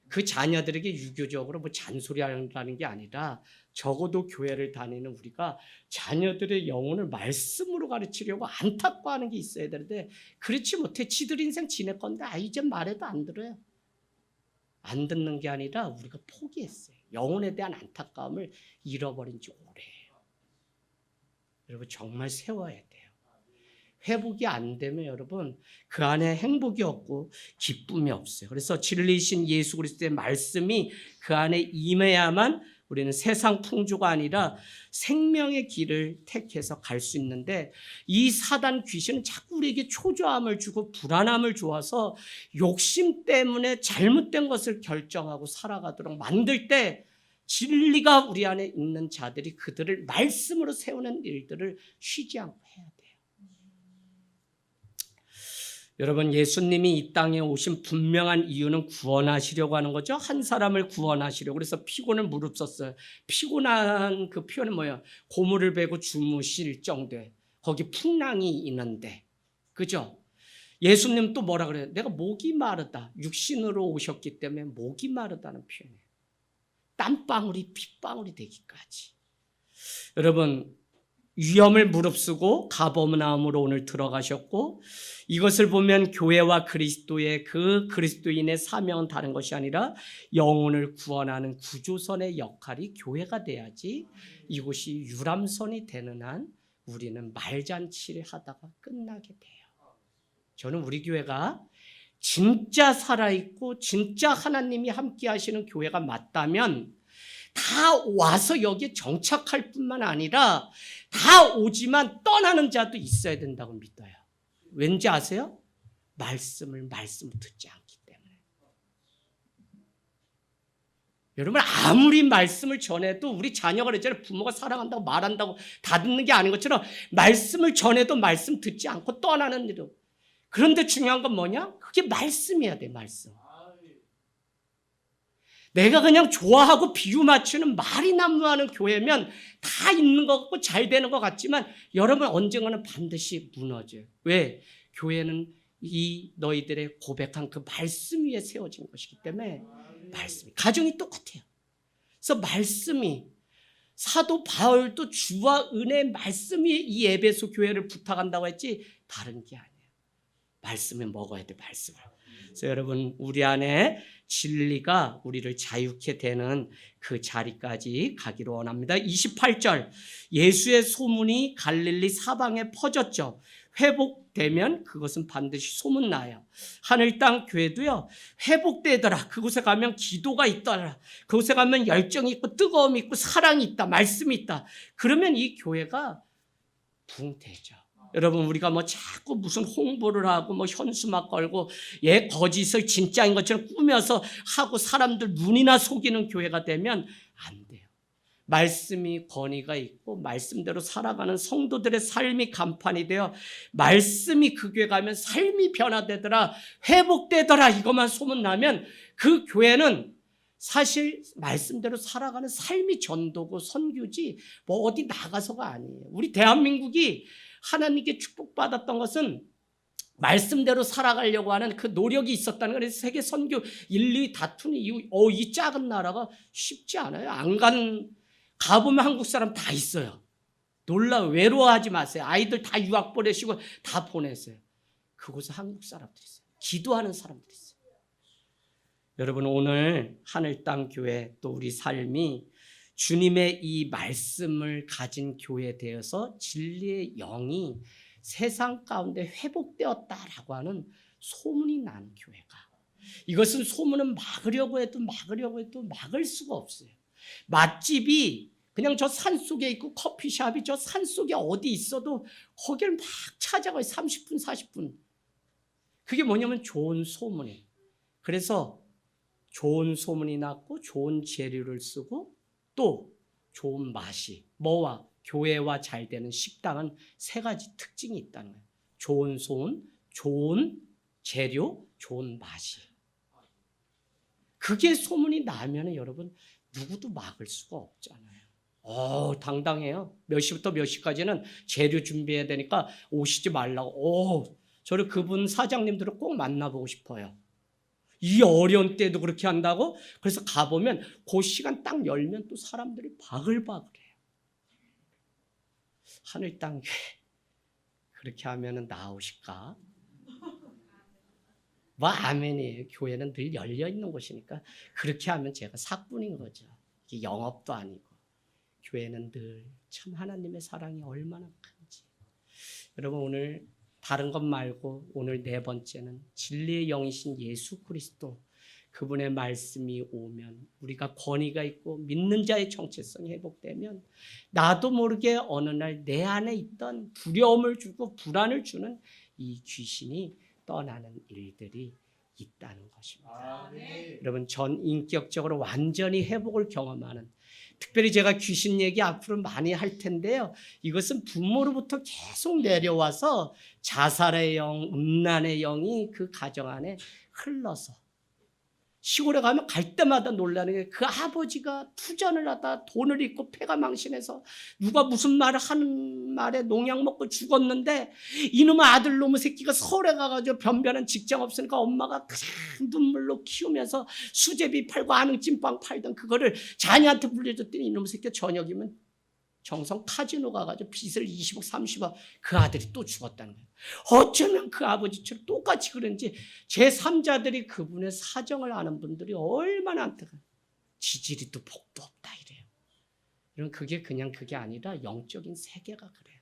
그 자녀들에게 유교적으로 뭐 잔소리하는 게 아니라 적어도 교회를 다니는 우리가 자녀들의 영혼을 말씀으로 가르치려고 안타까워하는 게 있어야 되는데 그렇지 못해. 지들 인생 지낼 건데 이제 말해도 안 들어요. 안 듣는 게 아니라 우리가 포기했어요. 영혼에 대한 안타까움을 잃어버린 지 오래예요. 여러분, 정말 세워야 돼요. 회복이 안 되면 여러분 그 안에 행복이 없고 기쁨이 없어요. 그래서 진리이신 예수 그리스도의 말씀이 그 안에 임해야만 우리는 세상 풍조가 아니라 생명의 길을 택해서 갈 수 있는데 이 사단 귀신은 자꾸 우리에게 초조함을 주고 불안함을 주어서 욕심 때문에 잘못된 것을 결정하고 살아가도록 만들 때 진리가 우리 안에 있는 자들이 그들을 말씀으로 세우는 일들을 쉬지 않고 해야 돼요. 여러분, 예수님이 이 땅에 오신 분명한 이유는 구원하시려고 하는 거죠. 한 사람을 구원하시려고. 그래서 피곤을 무릅썼어요. 피곤한 그 표현은 뭐예요? 고무를 베고 주무실 정도에 거기 풍랑이 있는데, 그죠? 예수님 또 뭐라 그래요? 내가 목이 마르다. 육신으로 오셨기 때문에 목이 마르다는 표현이에요. 땀방울이 핏방울이 되기까지. 여러분, 위험을 무릅쓰고 가버나움으로 오늘 들어가셨고, 이것을 보면 교회와 그리스도의 그 그리스도인의 사명은 다른 것이 아니라 영혼을 구원하는 구조선의 역할이 교회가 돼야지 이곳이 유람선이 되는 한 우리는 말잔치를 하다가 끝나게 돼요. 저는 우리 교회가 진짜 살아있고 진짜 하나님이 함께 하시는 교회가 맞다면 다 와서 여기에 정착할 뿐만 아니라 다 오지만 떠나는 자도 있어야 된다고 믿어요. 왠지 아세요? 말씀을 듣지 않기 때문에. 여러분, 아무리 말씀을 전해도 우리 자녀가 그랬잖아요. 부모가 사랑한다고 말한다고 다 듣는 게 아닌 것처럼 말씀을 전해도 말씀 듣지 않고 떠나는 일은. 그런데 중요한 건 뭐냐? 그게 말씀이어야 돼, 말씀. 내가 그냥 좋아하고 비유 맞추는 말이 난무하는 교회면 다 있는 것 같고 잘 되는 것 같지만 여러분 언젠가는 반드시 무너져요. 왜? 교회는 이 너희들의 고백한 그 말씀 위에 세워진 것이기 때문에 말씀이 가정이 똑같아요. 그래서 말씀이 사도 바울도 주와 은혜의 말씀이 이 에베소 교회를 부탁한다고 했지 다른 게 아니에요. 말씀을 먹어야 돼, 말씀을. 그래서 여러분 우리 안에 진리가 우리를 자유케 되는 그 자리까지 가기를 원합니다. 28절 예수의 소문이 갈릴리 사방에 퍼졌죠. 회복되면 그것은 반드시 소문나요. 하늘 땅 교회도요 회복되더라. 그곳에 가면 기도가 있더라. 그곳에 가면 열정이 있고 뜨거움이 있고 사랑이 있다. 말씀이 있다. 그러면 이 교회가 붕대죠. 여러분 우리가 뭐 자꾸 무슨 홍보를 하고 뭐 현수막 걸고 거짓을 진짜인 것처럼 꾸며서 하고 사람들 눈이나 속이는 교회가 되면 안 돼요. 말씀이 권위가 있고 말씀대로 살아가는 성도들의 삶이 간판이 되어 말씀이 그 교회 가면 삶이 변화되더라 회복되더라 이것만 소문나면 그 교회는 사실 말씀대로 살아가는 삶이 전도고 선교지 뭐 어디 나가서가 아니에요. 우리 대한민국이 하나님께 축복받았던 것은 말씀대로 살아가려고 하는 그 노력이 있었다는 거예요. 그래서 세계 선교 1, 2 다투는 이유, 이 작은 나라가 쉽지 않아요. 가보면 한국 사람 다 있어요. 놀라워. 외로워하지 마세요. 아이들 다 유학 보내시고 다 보내세요. 그곳에 한국 사람들이 있어요. 기도하는 사람들이 있어요. 여러분 오늘 하늘 땅 교회 또 우리 삶이 주님의 이 말씀을 가진 교회에 되어서 진리의 영이 세상 가운데 회복되었다라고 하는 소문이 나는 교회가 이것은 소문은 막으려고 해도 막을 수가 없어요. 맛집이 그냥 저 산속에 있고 커피숍이 저 산속에 어디 있어도 거기를 막 찾아가요. 30분 40분. 그게 뭐냐면 좋은 소문이에요. 그래서 좋은 소문이 났고 좋은 재료를 쓰고 또 좋은 맛이 뭐와 교회와 잘 되는 식당은 세 가지 특징이 있다는 거예요. 좋은 소문, 좋은 재료, 좋은 맛이. 그게 소문이 나면 여러분 누구도 막을 수가 없잖아요. 당당해요. 몇 시부터 몇 시까지는 재료 준비해야 되니까 오시지 말라고. 저를 그분 사장님들을 꼭 만나보고 싶어요. 이 어려운 때도 그렇게 한다고? 그래서 가보면 그 시간 딱 열면 또 사람들이 바글바글해요. 하늘 땅 교회 그렇게 하면은 나오실까? 뭐 아멘이에요. 교회는 늘 열려 있는 곳이니까 그렇게 하면 제가 사꾼인 거죠. 이게 영업도 아니고 교회는 늘 참 하나님의 사랑이 얼마나 큰지. 여러분 오늘 다른 것 말고 오늘 네 번째는 진리의 영이신 예수 그리스도 그분의 말씀이 오면 우리가 권위가 있고 믿는 자의 정체성이 회복되면 나도 모르게 어느 날 내 안에 있던 두려움을 주고 불안을 주는 이 귀신이 떠나는 일들이 있다는 것입니다. 여러분 전인격적으로 완전히 회복을 경험하는 특별히 제가 귀신 얘기 앞으로 많이 할 텐데요. 이것은 부모로부터 계속 내려와서 자살의 영, 음란의 영이 그 가정 안에 흘러서 시골에 가면 갈 때마다 놀라는 게 그 아버지가 투전을 하다 돈을 잃고 폐가 망신해서 누가 무슨 말을 하는 말에 농약 먹고 죽었는데 이놈의 아들 놈의 새끼가 서울에 가가지고 변변한 직장 없으니까 엄마가 그냥 눈물로 키우면서 수제비 팔고 아능찜빵 팔던 그거를 자녀한테 물려줬더니 이놈의 새끼가 저녁이면 정성 카지노 가가지고 빚을 20억 30억 그 아들이 또 죽었다는 거예요. 어쩌면 그 아버지처럼 똑같이 그런지 제3자들이 그분의 사정을 아는 분들이 얼마나 안타까워요. 지지리도 복도 없다 이래요. 이런 그게 그냥 그게 아니라 영적인 세계가 그래요.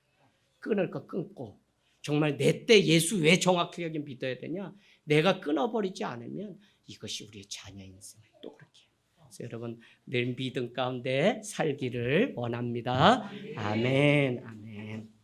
끊을 거 끊고 정말 내 때 예수 왜 정확하게 믿어야 되냐. 내가 끊어버리지 않으면 이것이 우리의 자녀 인생을 또 그렇게 해요. 그래서 여러분 늘 믿음 가운데 살기를 원합니다. 아멘. 아멘.